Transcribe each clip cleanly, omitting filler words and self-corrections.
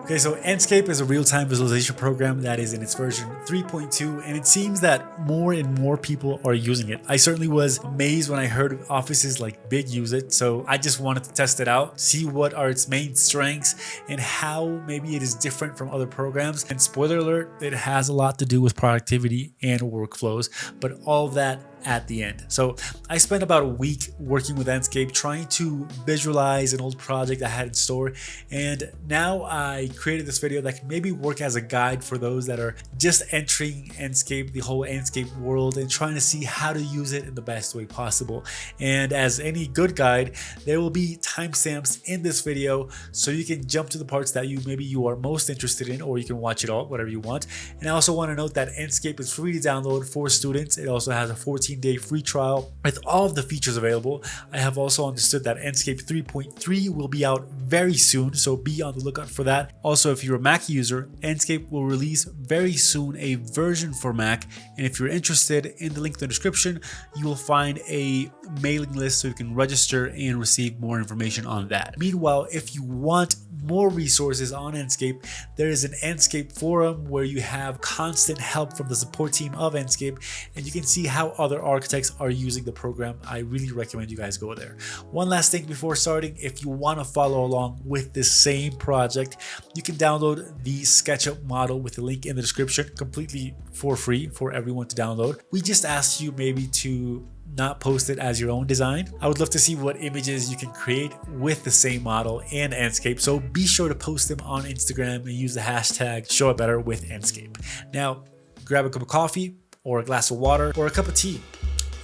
Okay, so Enscape is a real-time visualization program that is in its version 3.2, and it seems that more and more people are using it. I certainly was amazed when I heard offices like Big use it, so I just wanted to test it out, see what are its main strengths and how maybe it is different from other programs. And spoiler alert, it has a lot to do with productivity and workflows, but all of that at the end. So I spent about a week working with Enscape trying to visualize an old project I had in store, and now I created this video that can maybe work as a guide for those that are just entering Enscape, the whole Enscape world, and trying to see how to use it in the best way possible. And as any good guide, there will be timestamps in this video so you can jump to the parts that you are most interested in, or you can watch it all, whatever you want. And I also want to note that Enscape is free to download for students. It also has a 14-day free trial with all of the features available. I have also understood that Enscape 3.3 will be out very soon, so be on the lookout for that. Also, if you're a Mac user, Enscape will release very soon a version for Mac, and if you're interested, in the link in the description you will find a mailing list so you can register and receive more information on that. Meanwhile, if you want more resources on Enscape, there is an Enscape forum where you have constant help from the support team of Enscape, and you can see how other architects are using the program. I really recommend you guys go there. One last thing before starting, if you want to follow along with this same project, you can download the SketchUp model with the link in the description, completely for free for everyone to download. We just asked you maybe to not post it as your own design. I would love to see what images you can create with the same model and Enscape, so be sure to post them on Instagram and use the hashtag #ShowItBetterWithEnscape. Now grab a cup of coffee or a glass of water or a cup of tea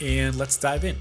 and let's dive in.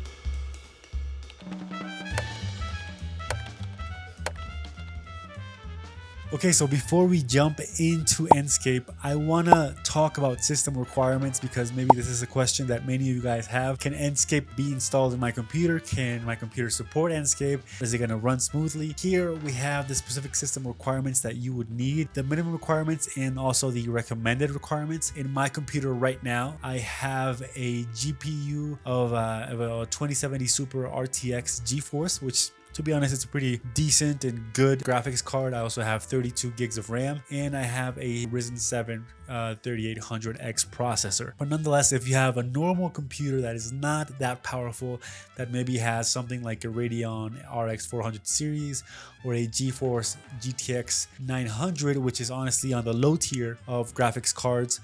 Okay, so before we jump into Enscape, I want to talk about system requirements because maybe this is a question that many of you guys have. Can Enscape be installed in my computer? Can my computer support Enscape? Is it going to run smoothly? Here we have the specific system requirements that you would need, the minimum requirements and also the recommended requirements. In my computer right now, I have a GPU of a 2070 Super RTX GeForce, which to be honest, it's a pretty decent and good graphics card. I also have 32 gigs of RAM and I have a Ryzen 7 3800X processor. But nonetheless, if you have a normal computer that is not that powerful, that maybe has something like a Radeon RX 400 series or a GeForce GTX 900, which is honestly on the low tier of graphics cards,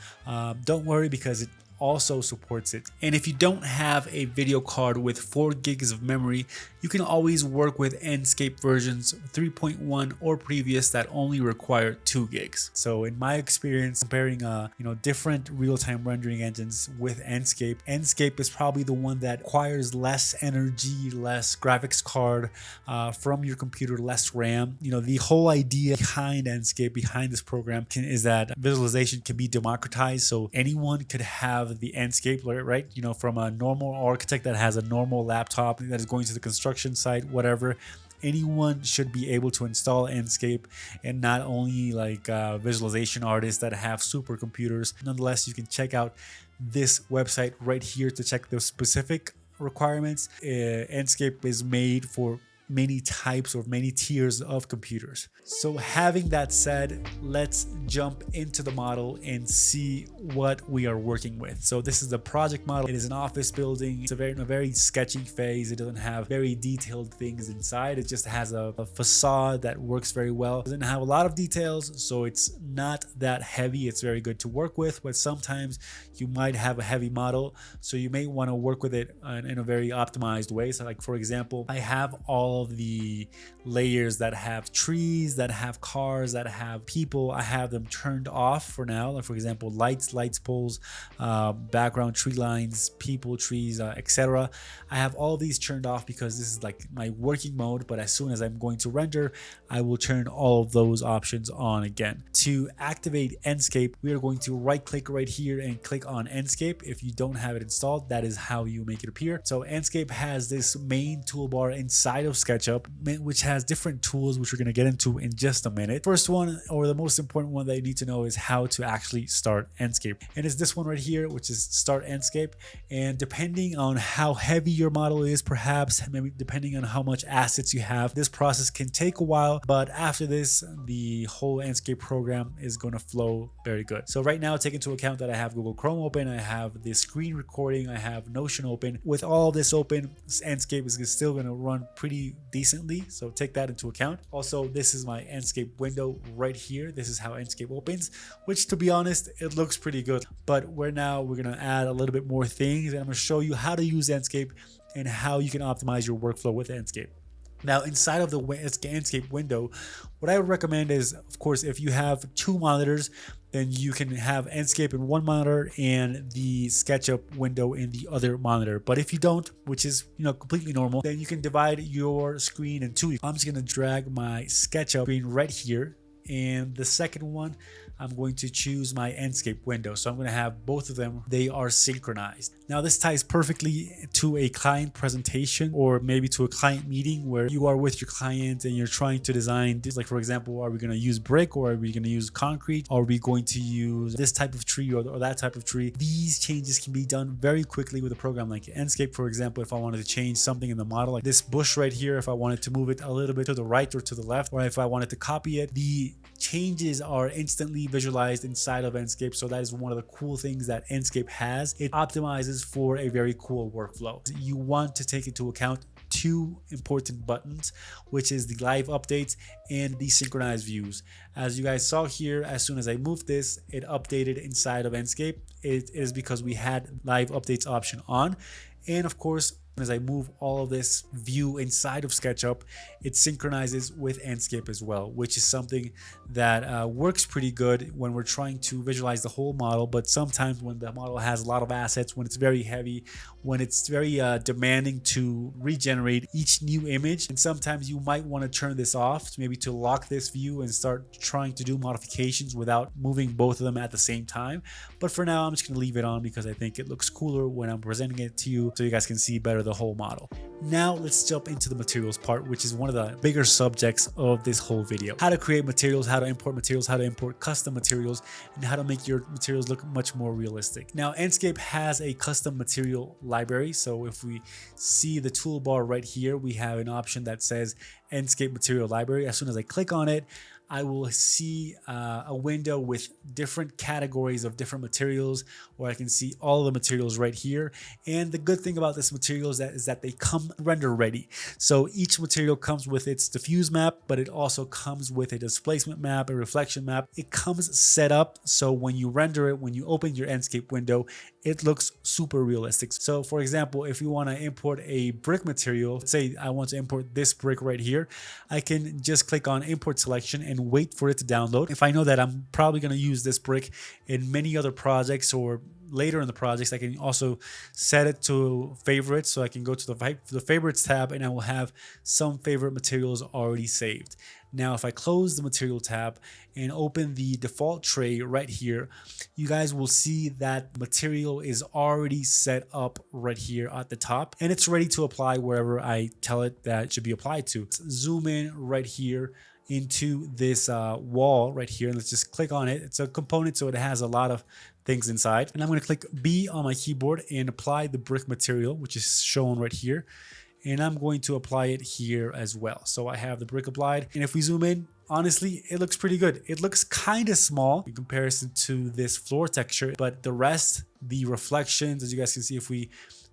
don't worry because it also supports it. And if you don't have a video card with 4 gigs of memory, you can always work with Enscape versions 3.1 or previous that only require 2 gigs. So in my experience, comparing different real-time rendering engines with Enscape, Enscape is probably the one that requires less energy, less graphics card from your computer, less RAM. The whole idea behind Enscape, behind this program, is that visualization can be democratized, so anyone could have the Enscape, right? From a normal architect that has a normal laptop that is going to the construction site, whatever. Anyone should be able to install Enscape, and not only like visualization artists that have supercomputers. Nonetheless, you can check out this website right here to check the specific requirements. Enscape is made for many types or many tiers of computers. So having that said, let's jump into the model and see what we are working with. So this is the project model. It is an office building. It's a very sketchy phase. It doesn't have very detailed things inside. It just has a facade that works very well. It doesn't have a lot of details, so it's not that heavy. It's very good to work with, but sometimes you might have a heavy model, so you may want to work with it in a very optimized way. So like, for example, I have all of the layers that have trees, that have cars, that have people. I have them turned off for now. Like, for example, lights, poles, background, tree lines, people, trees, etc. I have all these turned off because this is like my working mode, but as soon as I'm going to render, I will turn all of those options on again. To activate Enscape, we are going to right click right here and click on Enscape. If you don't have it installed, that is how you make it appear. So Enscape has this main toolbar inside of SketchUp, which has different tools, which we're going to get into in just a minute. First one, or the most important one that you need to know, is how to actually start Enscape. And it's this one right here, which is Start Enscape. And depending on how heavy your model is, perhaps maybe depending on how much assets you have, this process can take a while, but after this, the whole Enscape program is going to flow very good. So right now, take into account that I have Google Chrome open, I have the screen recording, I have Notion open. With all this open, Enscape is still going to run pretty decently, so take that into account. Also, this is my Enscape window right here. This is how Enscape opens, which, to be honest, it looks pretty good. But we're going to add a little bit more things, and I'm going to show you how to use Enscape and how you can optimize your workflow with Enscape. Now, inside of the Enscape window, what I would recommend is, of course, if you have two monitors, then you can have Enscape in one monitor and the SketchUp window in the other monitor. But if you don't, which is completely normal, then you can divide your screen in two. I'm just gonna drag my SketchUp screen right here, and the second one, I'm going to choose my Enscape window. So I'm going to have both of them. They are synchronized. Now this ties perfectly to a client presentation, or maybe to a client meeting where you are with your client and you're trying to design, like for example, are we going to use brick, or are we going to use concrete? Are we going to use this type of tree or that type of tree? These changes can be done very quickly with a program like Enscape. For example, if I wanted to change something in the model, like this bush right here, if I wanted to move it a little bit to the right or to the left, or if I wanted to copy it, the changes are instantly visualized inside of Enscape. So that is one of the cool things that Enscape has. It optimizes for a very cool workflow. You want to take into account two important buttons, which is the live updates and the synchronized views. As you guys saw here, as soon as I moved this, it updated inside of Enscape. It is because we had live updates option on. And of course, as I move all of this view inside of SketchUp, it synchronizes with Enscape as well, which is something that works pretty good when we're trying to visualize the whole model. But sometimes when the model has a lot of assets, when it's very heavy, when it's very demanding to regenerate each new image, and sometimes you might want to turn this off, maybe to lock this view and start trying to do modifications without moving both of them at the same time. But for now, I'm just going to leave it on because I think it looks cooler when I'm presenting it to you, so you guys can see better the whole model. Now let's jump into the materials part, which is one of the bigger subjects of this whole video. How to create materials, how to import materials, how to import custom materials, and how to make your materials look much more realistic. Now, Enscape has a custom material library. So if we see the toolbar right here, we have an option that says Enscape Material Library. As soon as I click on it, I will see a window with different categories of different materials, or I can see all the materials right here. And the good thing about this material is that they come render ready. So each material comes with its diffuse map, but it also comes with a displacement map, a reflection map. It comes set up, so when you render it, when you open your Enscape window, it looks super realistic. So for example, if you want to import a brick material, let's say I want to import this brick right here, I can just click on import selection and wait for it to download. If I know that I'm probably going to use this brick in many other projects or later in the projects, I can also set it to favorites. So I can go to the favorites tab and I will have some favorite materials already saved. Now, if I close the material tab and open the default tray right here, you guys will see that material is already set up right here at the top, and it's ready to apply wherever I tell it that it should be applied to. Let's zoom in right here into this wall right here. Let's just click on it. It's a component, so it has a lot of things inside. And I'm going to click B on my keyboard and apply the brick material, which is shown right here. And I'm going to apply it here as well. So I have the brick applied. And if we zoom in, honestly, it looks pretty good. It looks kind of small in comparison to this floor texture, but the rest, the reflections, as you guys can see, if we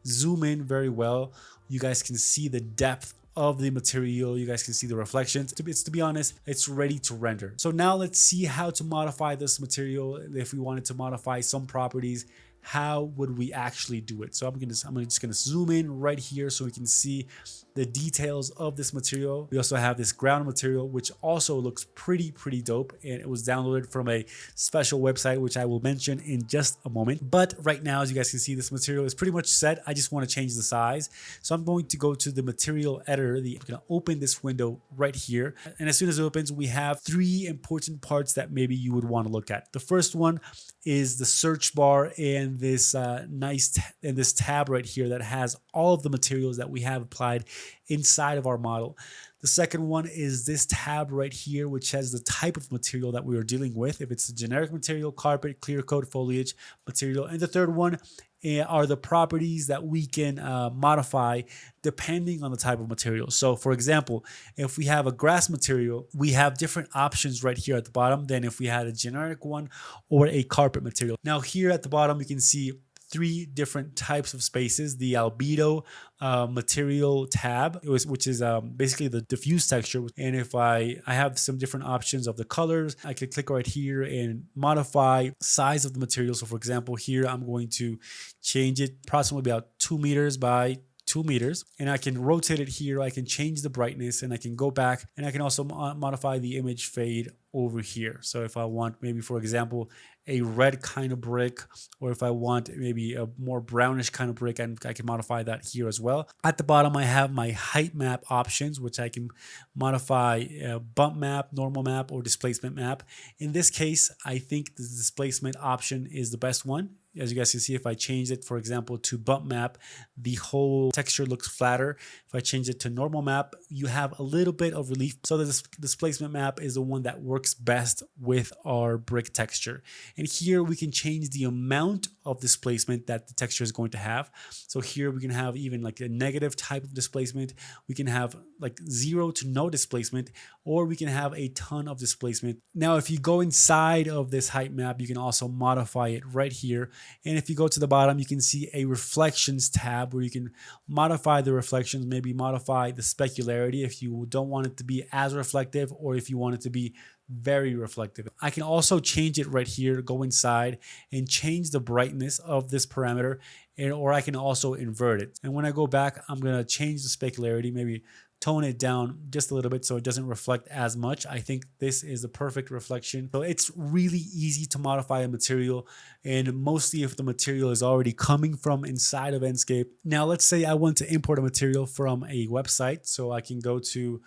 zoom in very well, you guys can see the depth of the material. You guys can see the reflections. To be honest, it's ready to render. So now let's see how to modify this material. If we wanted to modify some properties, how would we actually do it? So I'm just gonna zoom in right here so we can see the details of this material. We also have this ground material, which also looks pretty dope, and it was downloaded from a special website, which I will mention in just a moment. But right now, as you guys can see, this material is pretty much set. I just want to change the size. So I'm going to go to the material editor. I'm gonna open this window right here. And as soon as it opens, we have three important parts that maybe you would want to look at. The first one is the search bar and in this in this tab right here that has all of the materials that we have applied inside of our model. The second one is this tab right here, which has the type of material that we are dealing with. If it's a generic material, carpet, clear coat, foliage material. And the third one are the properties that we can modify depending on the type of material. So for example, if we have a grass material, we have different options right here at the bottom than if we had a generic one or a carpet material. Now here at the bottom, you can see 3 different types of spaces: the albedo material tab, which is basically the diffuse texture. And if I have some different options of the colors, I can click right here and modify size of the material. So for example, here I'm going to change it approximately about 2 meters by 2 meters, and I can rotate it here. I can change the brightness, and I can go back, and I can also modify the image fade over here. So if I want maybe, for example, a red kind of brick, or if I want maybe a more brownish kind of brick, I can modify that here as well. At the bottom, I have my height map options, which I can modify bump map, normal map, or displacement map. In this case, I think the displacement option is the best one. As you guys can see, if I change it, for example, to bump map, the whole texture looks flatter. If I change it to normal map, you have a little bit of relief. So the displacement map is the one that works best with our brick texture. And here we can change the amount of displacement that the texture is going to have. So here we can have even like a negative type of displacement. We can have like 0 to no displacement, or we can have a ton of displacement. Now, if you go inside of this height map, you can also modify it right here. And if you go to the bottom, you can see a reflections tab where you can modify the reflections, maybe modify the specularity if you don't want it to be as reflective, or if you want it to be very reflective. I can also change it right here, go inside and change the brightness of this parameter, or I can also invert it. And when I go back, I'm going to change the specularity, maybe tone it down just a little bit so it doesn't reflect as much. I think this is the perfect reflection. So it's really easy to modify a material, and mostly if the material is already coming from inside of Enscape. Now, let's say I want to import a material from a website. So I can go to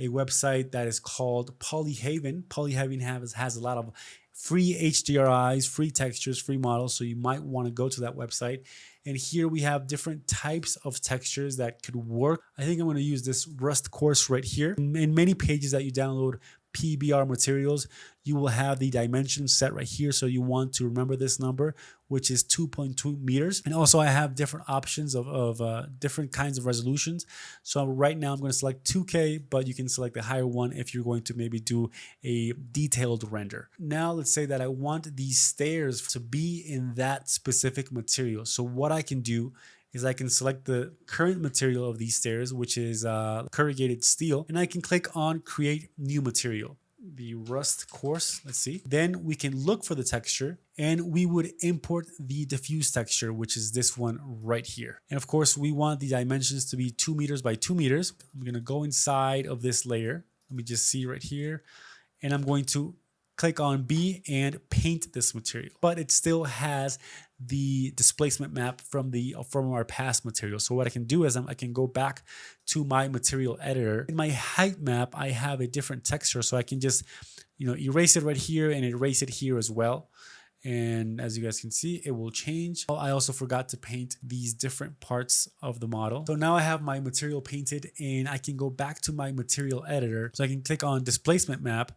a website that is called Polyhaven. Polyhaven has a lot of free HDRIs, free textures, free models. So you might want to go to that website. And here we have different types of textures that could work. I think I'm going to use this Rust course right here. In many pages that you download PBR materials, you will have the dimensions set right here. So you want to remember this number, which is 2.2 meters. And also I have different options of different kinds of resolutions. So right now I'm going to select 2K, but you can select the higher one if you're going to maybe do a detailed render. Now let's say that I want these stairs to be in that specific material. So what I can do is I can select the current material of these stairs, which is corrugated steel, and I can click on create new material, the Rust course. Let's see. Then we can look for the texture, and we would import the diffuse texture, which is this one right here. And of course, we want the dimensions to be 2 meters by 2 meters. I'm going to go inside of this layer. Let me just see right here, and I'm going to click on B and paint this material, but it still has the displacement map from our past material. So what I can do is I can go back to my material editor. In my height map, I have a different texture, so I can just erase it right here and erase it here as well. And as you guys can see, it will change. I also forgot to paint these different parts of the model. So now I have my material painted, and I can go back to my material editor. So I can click on displacement map.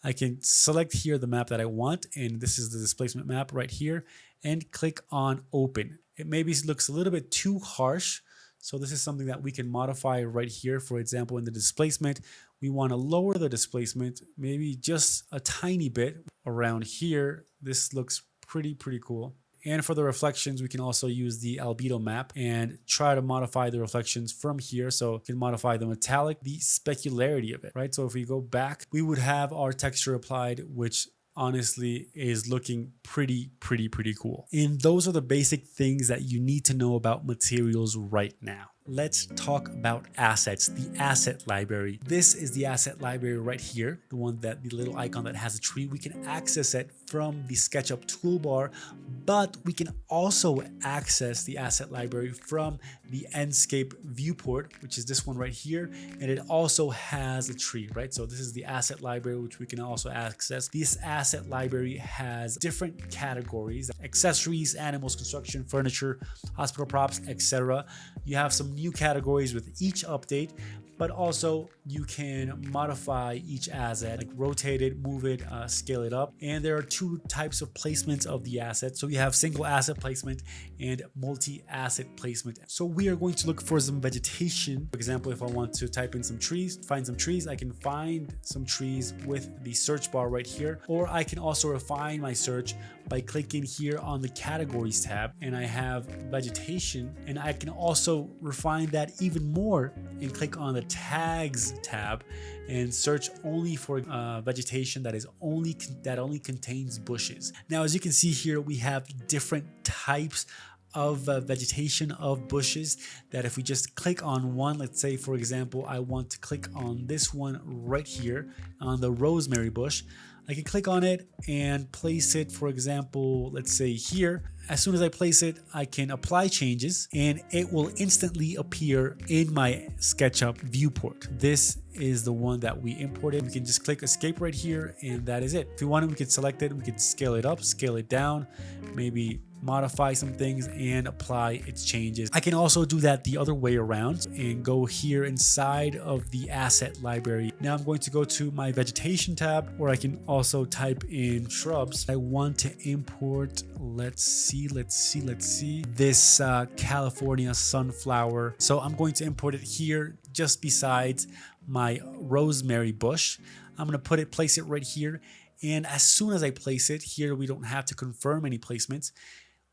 I can select here the map that I want, and this is the displacement map right here, and click on open. It maybe looks a little bit too harsh, so this is something that we can modify right here. For example, in the displacement, we want to lower the displacement maybe just a tiny bit around here. This looks pretty cool. And for the reflections, we can also use the albedo map and try to modify the reflections from here. So we can modify the metallic, the specularity of it, right? So if we go back, we would have our texture applied, which honestly is looking pretty cool. And those are the basic things that you need to know about materials right now. let's talk about assets, the asset library. This is the asset library right here, the one that the little icon that has a tree. We can access it from the SketchUp toolbar, but we can also access the asset library from the Enscape viewport, which is this one right here, and it also has a tree, right? So this is the asset library, which we can also access. This asset library has different categories: accessories, animals, construction, furniture, hospital props, etc. You have some new categories with each update, but also you can modify each asset, like rotate it, move it, scale it up. And there are two types of placements of the asset. So you have single asset placement and multi-asset placement. So we are going to look for some vegetation. For example, if I want to type in some trees, find some trees, I can find some trees with the search bar right here. Or I can also refine my search by clicking here on the categories tab, and I have vegetation, and I can also refine that even more and click on the tags tab and search only for vegetation that only contains bushes. Now, as you can see here, we have different types of vegetation of bushes that if we just click on one, let's say for example I want to click on this one right here on the rosemary bush, I can click on it and place it, for example, let's say here. As soon as I place it, I can apply changes and it will instantly appear in my SketchUp viewport. This is the one that we imported. We can just click escape right here and that is it. If we want it, we can select it, we can scale it up, scale it down, maybe modify some things and apply its changes. I can also do that the other way around and go here inside of the asset library. Now I'm going to go to my vegetation tab, or I can also type in shrubs. I want to import, let's see, this California sunflower. So I'm going to import it here just besides my rosemary bush. I'm going to place it right here. And as soon as I place it here, we don't have to confirm any placements.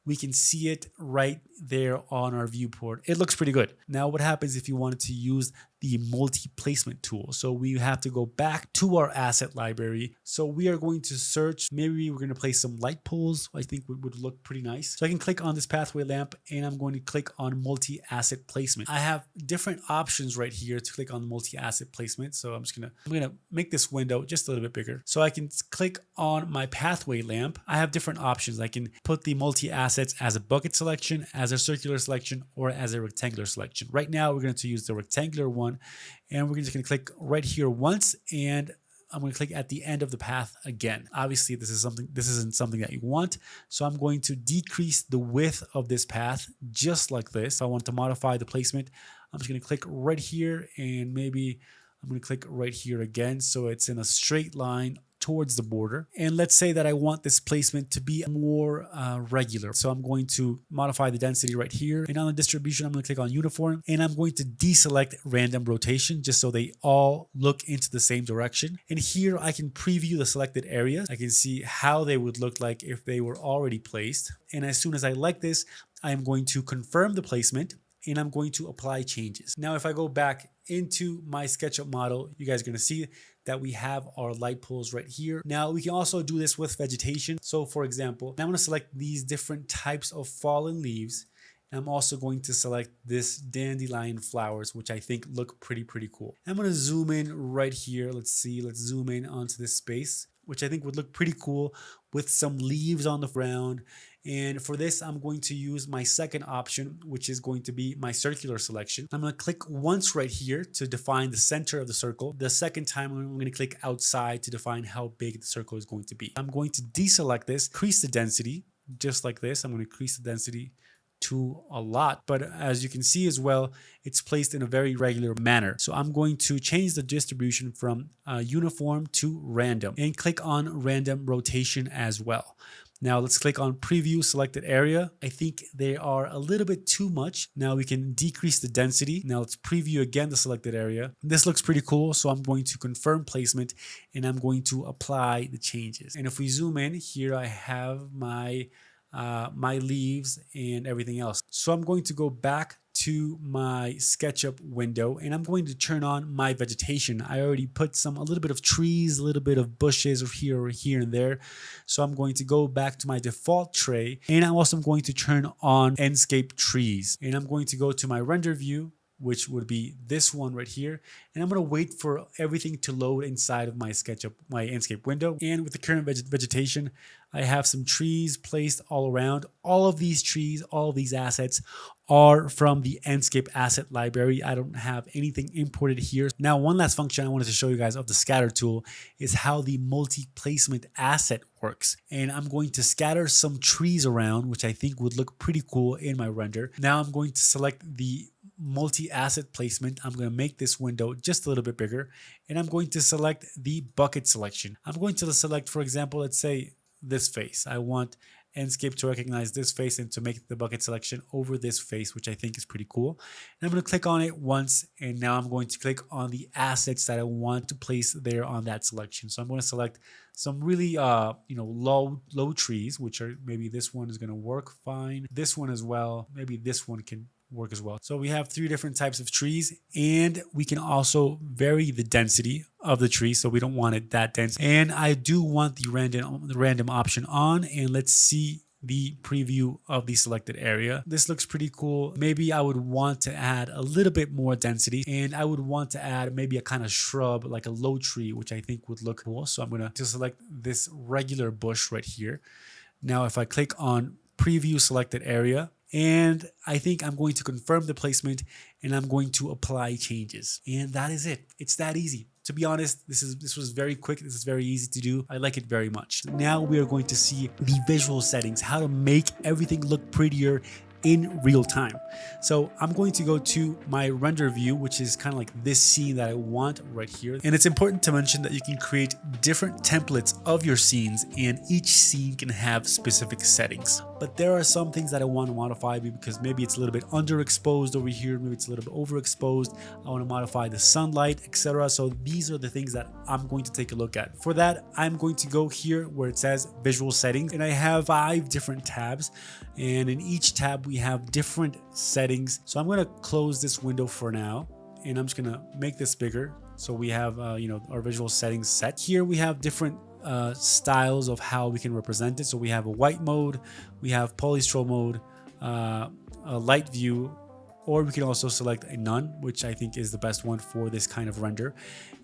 We can see it right there on our viewport. It looks pretty good. Now, what happens if you wanted to use the multi-placement tool? So we have to go back to our asset library. So we are going to search, maybe we're going to place some light poles. I think would look pretty nice. So I can click on this pathway lamp and I'm going to click on multi-asset placement. I have different options right here to click on the multi-asset placement. So I'm gonna make this window just a little bit bigger. So I can click on my pathway lamp. I have different options. I can put the multi-assets as a bucket selection, as a circular selection, or as a rectangular selection. Right now, we're going to use the rectangular one. And we're just going to click right here once, and I'm going to click at the end of the path again. Obviously, this isn't something that you want. So I'm going to decrease the width of this path just like this. If I want to modify the placement, I'm just going to click right here, and maybe I'm going to click right here again. So it's in a straight line towards the border. And let's say that I want this placement to be more regular. So I'm going to modify the density right here. And on the distribution, I'm going to click on uniform, and I'm going to deselect random rotation just so they all look into the same direction. And here I can preview the selected areas. I can see how they would look like if they were already placed. And as soon as I like this, I am going to confirm the placement, and I'm going to apply changes. Now, if I go back into my SketchUp model, you guys are going to see that we have our light poles right here. Now, we can also do this with vegetation. So for example, I'm going to select these different types of fallen leaves. And I'm also going to select this dandelion flowers, which I think look pretty cool. I'm going to zoom in right here. Let's zoom in onto this space, which I think would look pretty cool with some leaves on the ground. And for this, I'm going to use my second option, which is going to be my circular selection. I'm going to click once right here to define the center of the circle. The second time, I'm going to click outside to define how big the circle is going to be. I'm going to deselect this, increase the density, just like this. I'm going to increase the density to a lot, but as you can see as well, it's placed in a very regular manner. So I'm going to change the distribution from uniform to random and click on random rotation as well. Now let's click on preview selected area. I think they are a little bit too much. Now we can decrease the density. Now let's preview again the selected area. This looks pretty cool. So I'm going to confirm placement and I'm going to apply the changes. And if we zoom in here, I have my leaves and everything else. So I'm going to go back to my SketchUp window and I'm going to turn on my vegetation. I already put a little bit of trees, a little bit of bushes or here and there. So I'm going to go back to my default tray and I'm also going to turn on Enscape trees. And I'm going to go to my render view which would be this one right here. And I'm going to wait for everything to load inside of my SketchUp, my Enscape window. And with the current vegetation, I have some trees placed all around. All of these trees, all of these assets are from the Enscape asset library. I don't have anything imported here. Now, one last function I wanted to show you guys of the scatter tool is how the multi-placement asset works. And I'm going to scatter some trees around, which I think would look pretty cool in my render. Now I'm going to select the multi-asset placement. I'm going to make this window just a little bit bigger, and I'm going to select the bucket selection. I'm going to select, for example, let's say this face. I want Enscape to recognize this face and to make the bucket selection over this face, which I think is pretty cool. And I'm going to click on it once, and now I'm going to click on the assets that I want to place there on that selection. So I'm going to select some really low trees, which are maybe this one is going to work fine. This one as well. Maybe this one can work as well. So we have 3 different types of trees, and we can also vary the density of the tree, so we don't want it that dense. And I do want the random option on, and let's see the preview of the selected area. This looks pretty cool. Maybe I would want to add a little bit more density, and I would want to add maybe a kind of shrub, like a low tree, which I think would look cool. So I'm going to select this regular bush right here. Now if I click on preview selected area, and I think I'm going to confirm the placement, and I'm going to apply changes. And that is it. It's that easy. To be honest, this was very quick. This is very easy to do. I like it very much. Now we are going to see the visual settings, how to make everything look prettier in real time. So I'm going to go to my render view, which is kind of like this scene that I want right here. And it's important to mention that you can create different templates of your scenes, and each scene can have specific settings. But there are some things that I want to modify because maybe it's a little bit underexposed over here, maybe it's a little bit overexposed. I want to modify the sunlight, etc. So these are the things that I'm going to take a look at. For that, I'm going to go here where it says visual settings, and I have 5 different tabs, and in each tab we have different settings. So I'm going to close this window for now, and I'm just going to make this bigger. So we have our visual settings set. Here we have different styles of how we can represent it. So we have a white mode, we have polystro mode, a light view, or we can also select a none, which I think is the best one for this kind of render.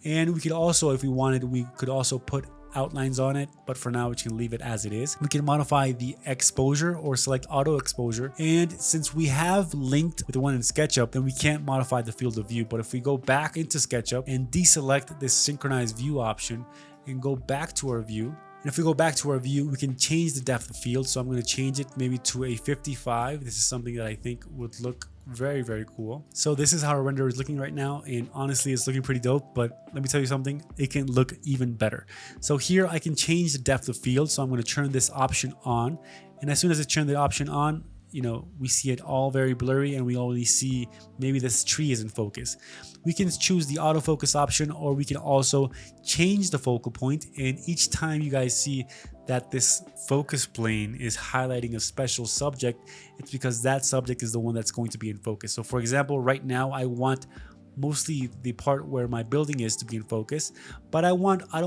And we could also, if we wanted, we could also put outlines on it, but for now we can leave it as it is. We can modify the exposure or select auto exposure, and since we have linked with the one in SketchUp, then we can't modify the field of view. But if we go back into SketchUp and deselect this synchronized view option and go back to our view, and if we go back to our view, we can change the depth of field. So I'm going to change it maybe to a 55. This is something that I think would look very, very cool. So this is how our render is looking right now, and honestly it's looking pretty dope. But let me tell you something, it can look even better. So here I can change the depth of field. So I'm going to turn this option on, and as soon as I turn the option on, we see it all very blurry, and we only see maybe this tree is in focus. We can choose the autofocus option, or we can also change the focal point. And each time you guys see that this focus plane is highlighting a special subject, it's because that subject is the one that's going to be in focus. So for example, right now I want mostly the part where my building is to be in focus, but I don't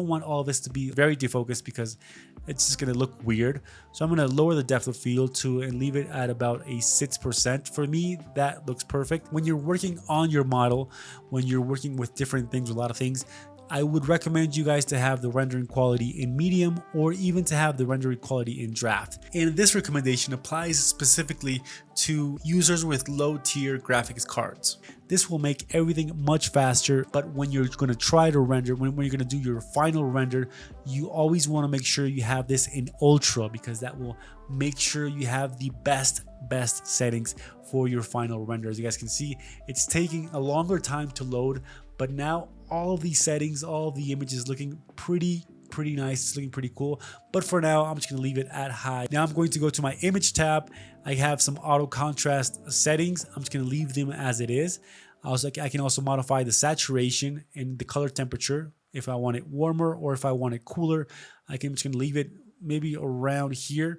want all this to be very defocused because it's just going to look weird. So I'm going to lower the depth of field to and leave it at about a 6%. For me, that looks perfect. When you're working on your model, when you're working with different things, a lot of things, I would recommend you guys to have the rendering quality in medium, or even to have the rendering quality in draft. And this recommendation applies specifically to users with low tier graphics cards. This will make everything much faster, but when you're going to try to render, when you're going to do your final render, you always want to make sure you have this in ultra, because that will make sure you have the best settings for your final render. As you guys can see, it's taking a longer time to load, but now all of these settings, all of the images looking pretty nice. It's looking pretty cool. But for now, I'm just going to leave it at high. Now I'm going to go to my image tab. I have some auto contrast settings. I'm just going to leave them as it is. I can also modify the saturation and the color temperature if I want it warmer, or if I want it cooler. I'm just going to leave it maybe around here.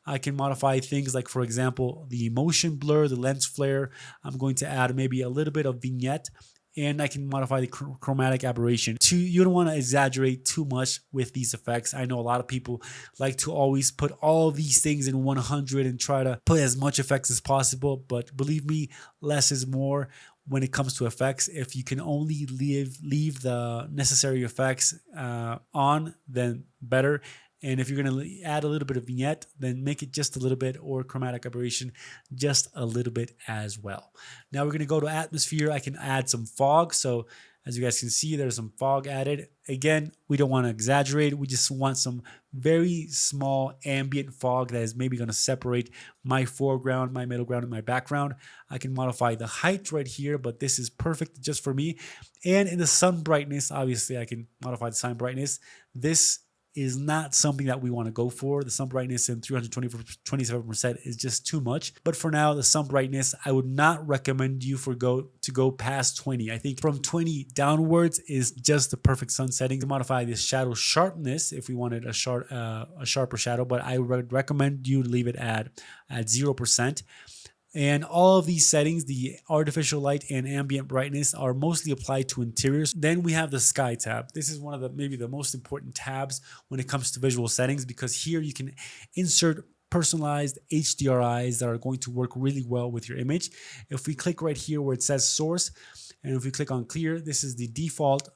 I can modify things like, for example, the motion blur, the lens flare. I'm going to add maybe a little bit of vignette, and I can modify the chromatic aberration. You don't want to exaggerate too much with these effects. I know a lot of people like to always put all these things in 100 and try to put as much effects as possible, but believe me, less is more. when it comes to effects. If you can only leave the necessary effects on, then better. And if you're going to add a little bit of vignette, then make it just a little bit, or chromatic aberration just a little bit as well. Now we're going to go to atmosphere. I can add some fog. So as you guys can see, there's some fog added. Again, we don't want to exaggerate. We just want some very small ambient fog that is maybe going to separate my foreground, my middle ground, and my background. I can modify the height right here, but this is perfect just for me. And in the sun brightness, obviously I can modify the sun brightness. This is not something that we want to go for. The sun brightness in 327% is just too much. But for now, the sun brightness, I would not recommend you to go past 20. I think from 20 downwards is just the perfect sun setting. To modify this shadow sharpness if we wanted a sharper shadow, but I would recommend you leave it at 0%. And all of these settings, the artificial light and ambient brightness, are mostly applied to interiors. Then we have the sky tab. This is one of maybe the most important tabs when it comes to visual settings, because here you can insert personalized HDRIs that are going to work really well with your image. If we click right here where it says source, and if we click on clear, this is the default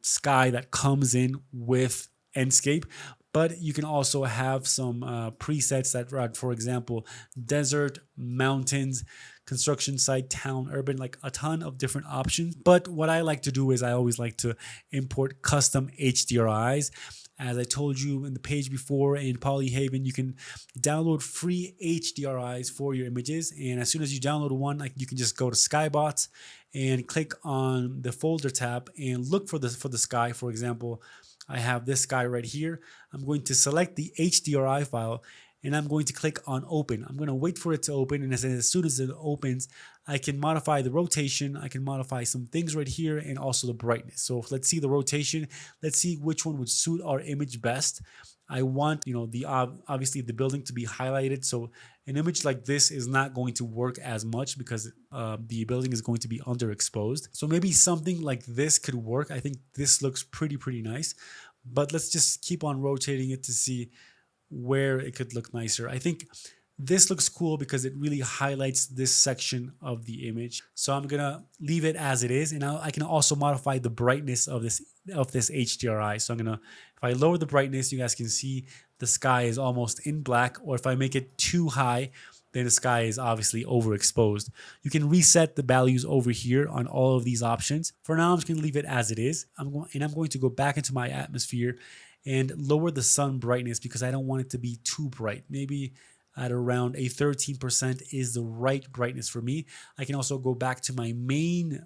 sky that comes in with Enscape. But you can also have some presets that run, for example, desert, mountains, construction site, town, urban, like a ton of different options. But what I like to do is I always like to import custom HDRIs. As I told you in the page before, in Polyhaven, you can download free HDRIs for your images. And as soon as you download one, you can just go to Skybots and click on the folder tab and look for the sky. For example, I have this guy right here. I'm going to select the HDRI file and I'm going to click on open. I'm going to wait for it to open, and as soon as it opens, I can modify the rotation. I can modify some things right here and also the brightness. So let's see the rotation. Let's see which one would suit our image best. I want, obviously the building to be highlighted. So an image like this is not going to work as much because the building is going to be underexposed. So maybe something like this could work. I think this looks pretty nice, but let's just keep on rotating it to see where it could look nicer. I think this looks cool because it really highlights this section of the image. So I'm gonna leave it as it is, and I can also modify the brightness of this HDRI. So if I lower the brightness, you guys can see the sky is almost in black, or if I make it too high, then the sky is obviously overexposed. You can reset the values over here on all of these options. For now, I'm just gonna leave it as it is. I'm going to go back into my atmosphere and lower the sun brightness because I don't want it to be too bright. Maybe at around a 13% is the right brightness for me. I can also go back to my main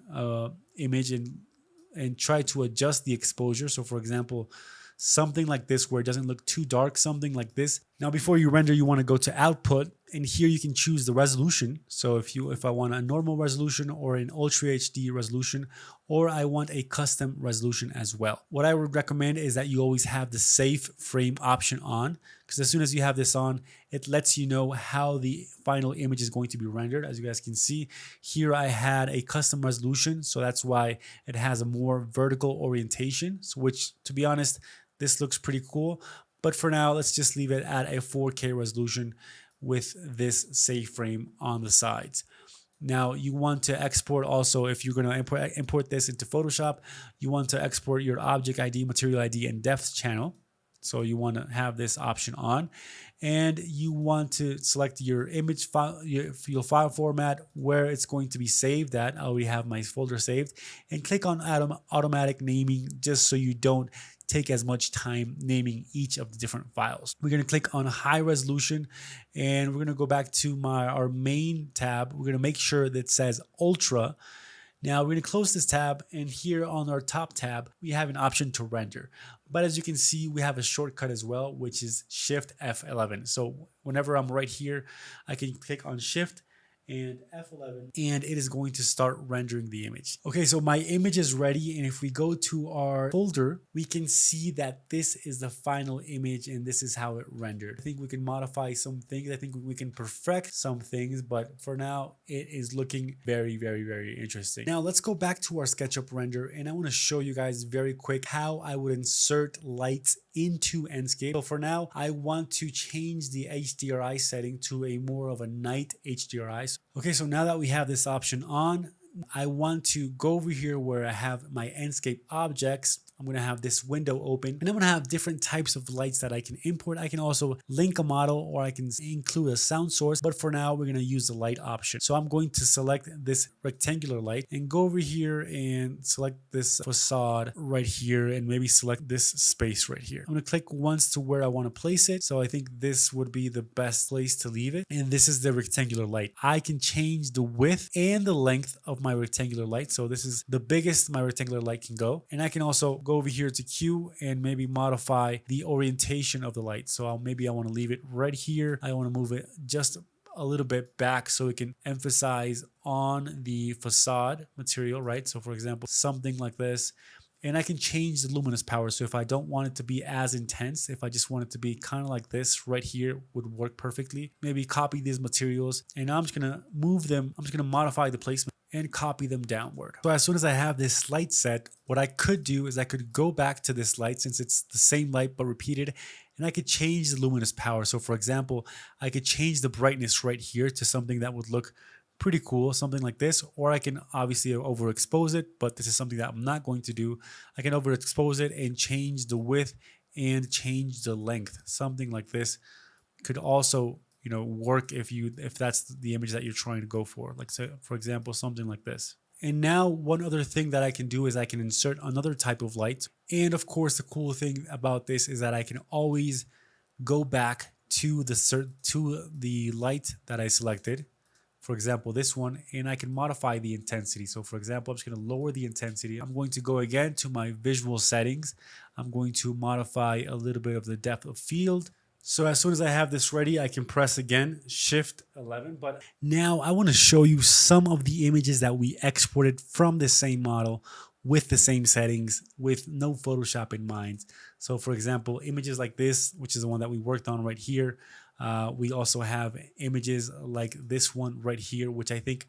image and try to adjust the exposure. So for example, something like this where it doesn't look too dark, something like this. Now before you render, you want to go to output, and here you can choose the resolution. So if I want a normal resolution or an Ultra HD resolution, or I want a custom resolution as well. What I would recommend is that you always have the safe frame option on, because as soon as you have this on, it lets you know how the final image is going to be rendered. As you guys can see here, I had a custom resolution, so that's why it has a more vertical orientation, so which, to be honest, this looks pretty cool. But for now, let's just leave it at a 4K resolution with this safe frame on the sides. Now you want to export also, if you're going to import this into Photoshop, you want to export your object ID, material ID, and depth channel. So you want to have this option on, and you want to select your image file, your file format, where it's going to be saved at. I already have my folder saved, and click on automatic naming just so you don't take as much time naming each of the different files. We're going to click on high resolution, and we're going to go back to our main tab. We're going to make sure that it says ultra. Now we're going to close this tab, and here on our top tab, we have an option to render. But as you can see, we have a shortcut as well, which is Shift F11. So whenever I'm right here, I can click on Shift and F11, and it is going to start rendering the image. Okay, so my image is ready, and if we go to our folder, we can see that this is the final image and this is how it rendered. I think we can modify some things. I think we can perfect some things, but for now, it is looking very interesting. Now let's go back to our SketchUp render, and I want to show you guys very quick how I would insert lights into Enscape. So for now, I want to change the HDRI setting to a more of a night HDRI. Okay, so now that we have this option on, I want to go over here where I have my Enscape objects. I'm going to have this window open, and I'm going to have different types of lights that I can import. I can also link a model, or I can include a sound source, but for now we're going to use the light option. So I'm going to select this rectangular light and go over here and select this facade right here, and maybe select this space right here. I'm going to click once to where I want to place it. So I think this would be the best place to leave it. And this is the rectangular light. I can change the width and the length of my rectangular light. So this is the biggest my rectangular light can go. And I can also go over here to Q and maybe modify the orientation of the light. So maybe I want to leave it right here. I want to move it just a little bit back so it can emphasize on the facade material, right? So for example, something like this. And I can change the luminous power. So if I don't want it to be as intense, if I just want it to be kind of like this right here, would work perfectly. Maybe copy these materials, and I'm just going to move them. I'm just going to modify the placement and copy them downward. So as soon as I have this light set, what I could do is I could go back to this light, since it's the same light but repeated, and I could change the luminous power. So for example, I could change the brightness right here to something that would look pretty cool, something like this, or I can obviously overexpose it, but this is something that I'm not going to do. I can overexpose it and change the width and change the length. Something like this could also, you know, work if that's the image that you're trying to go for. Like, so for example, something like this. And now one other thing that I can do is I can insert another type of light. And of course, the cool thing about this is that I can always go back to the light that I selected. For example, this one, and I can modify the intensity. So for example, I'm just going to lower the intensity. I'm going to go again to my visual settings. I'm going to modify a little bit of the depth of field. So as soon as I have this ready, I can press again, Shift 11. But now I want to show you some of the images that we exported from the same model with the same settings, with no Photoshop in mind. So for example, images like this, which is the one that we worked on right here. We also have images like this one right here, which I think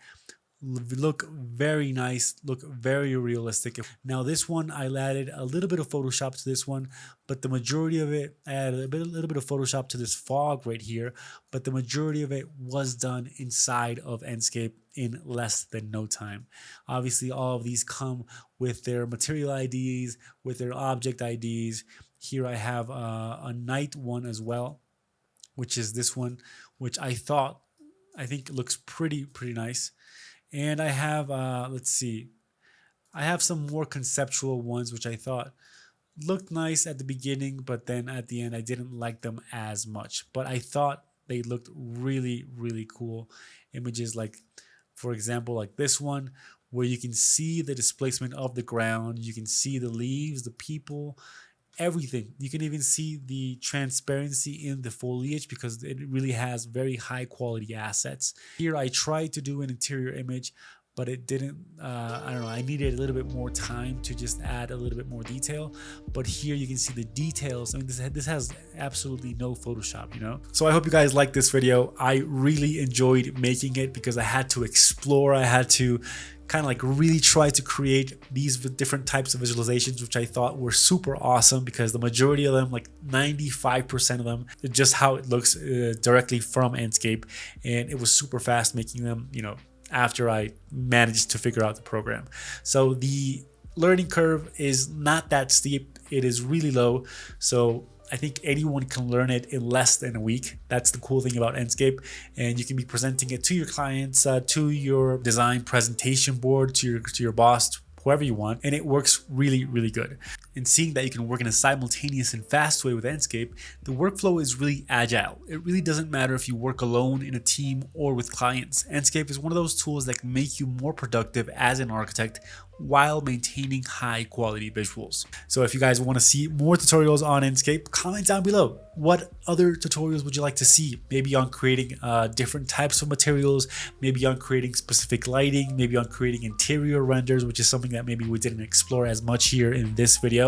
look very nice, look very realistic. Now this one, I added a little bit of Photoshop to this one, but the majority of it, I added a little bit of Photoshop to this fog right here, but the majority of it was done inside of Enscape in less than no time. Obviously, all of these come with their material IDs, with their object IDs. Here I have a night one as well, which is this one, which I think looks pretty nice. And I have, let's see, I have some more conceptual ones, which I thought looked nice at the beginning, but then at the end, I didn't like them as much. But I thought they looked really cool. Images like, for example, like this one, where you can see the displacement of the ground. You can see the leaves, the people, everything. You can even see the transparency in the foliage because it really has very high quality assets. Here I tried to do an interior image, but it didn't, I don't know, I needed a little bit more time to just add a little bit more detail. But here you can see the details. I mean, this has absolutely no Photoshop, you know? So I hope you guys liked this video. I really enjoyed making it because I had to explore, I had to kind of like really try to create these different types of visualizations, which I thought were super awesome because the majority of them, like 95% of them, just how it looks directly from Enscape. And it was super fast making them, you know, after I managed to figure out the program. So the learning curve is not that steep. It is really low. So I think anyone can learn it in less than a week. That's the cool thing about Enscape. And you can be presenting it to your clients, to your design presentation board, to your boss, whoever you want. And it works really good. And seeing that you can work in a simultaneous and fast way with Enscape, the workflow is really agile. It really doesn't matter if you work alone, in a team, or with clients. Enscape is one of those tools that can make you more productive as an architect while maintaining high quality visuals. So if you guys want to see more tutorials on Enscape, comment down below. What other tutorials would you like to see? Maybe on creating different types of materials, maybe on creating specific lighting, maybe on creating interior renders, which is something that maybe we didn't explore as much here in this video.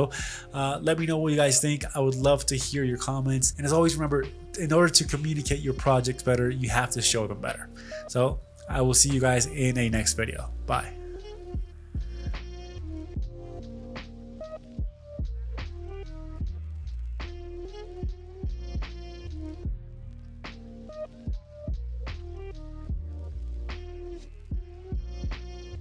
Let me know what you guys think. I would love to hear your comments. And as always, remember, in order to communicate your projects better, you have to show them better. So I will see you guys in a next video. Bye.